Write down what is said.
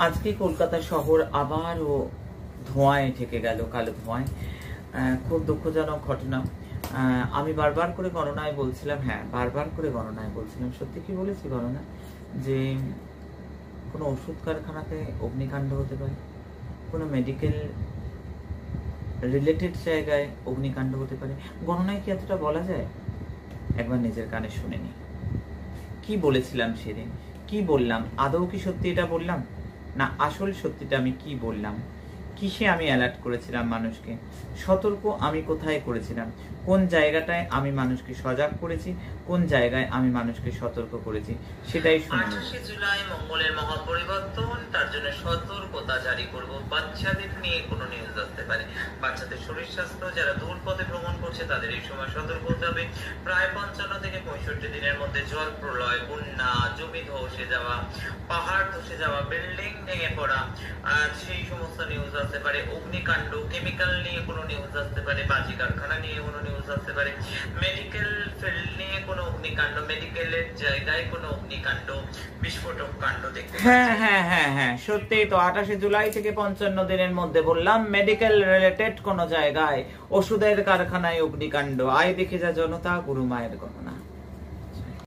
আজকে কলকাতা শহর আবারও ধোঁয়ায় ঢেকে গেল, কালো ধোঁয়ায়। খুব দুঃখজনক ঘটনা। আমি বারবার করে গণনায় বলছিলাম, বারবার করে গণনায় বলছিলাম, সত্যি কি বলেছি গণনা, যে কোনো ওষুধ কারখানাতে অগ্নিকাণ্ড হতে পারে, কোনো মেডিকেল রিলেটেড জায়গায় অগ্নিকাণ্ড হতে পারে। গণনায় কি এতটা বলা যায়? একবার নিজের কানে শুনে নি কি বলেছিলাম সেদিন, কি বললাম, আদৌ কি সত্যি এটা বললাম, না আসল সত্যিটা আমি কি বললাম, কিসে আমি অ্যালার্ট করেছিলাম মানুষকে, সতর্ক আমি কোথায় করেছিলাম, কোন জায়গাটায় আমি মানুষকে সজাগ করেছি, কোন জায়গায় আমি মানুষকে সতর্ক করেছি, সেটাই শুনে নেব। 28 জুলাই মঙ্গলের মহাপরিবর্তন, তার জন্য সতর্কতা জারি করব। বাচ্চাদের নিয়ে কোনো নিউজ আসতে পারে, বাচ্চাদের শরীর স্বাস্থ্য, যারা দূর পথে ভ্রমণ করছে তাদের এই সময় সতর্ক হতে হবে। প্রায় 55 থেকে 65 দিনের মধ্যে জল প্রলয়, বন্যা, জমি ধসে যাওয়া, পাহাড় ধসে যাওয়া, বিল্ডিং ভেঙে পড়া, সেই সমস্ত নিউজ আসতে পারে। অগ্নিকাণ্ড, কেমিক্যাল নিয়ে কোনো নিউজ আসতে পারে, বাজি কারখানা নিয়ে কোনো নিউজ আসতে পারে, মেডিকেল ফিল্ড নিয়ে কোনো অগ্নিকাণ্ড, মেডিকেলের জায়গায় কোনো অগ্নিকাণ্ড, বিস্ফোরক কাণ্ড দেখতে। হ্যাঁ, সত্যিই তো 28 জুলাই থেকে 55 দিনের মধ্যে বললাম মেডিকেল রিলেটেড কোনো জায়গায়, ওষুধের কারখানায় অগ্নিকাণ্ড। আয় দেখে যা জনতা, গুরু মায়ের গণনা।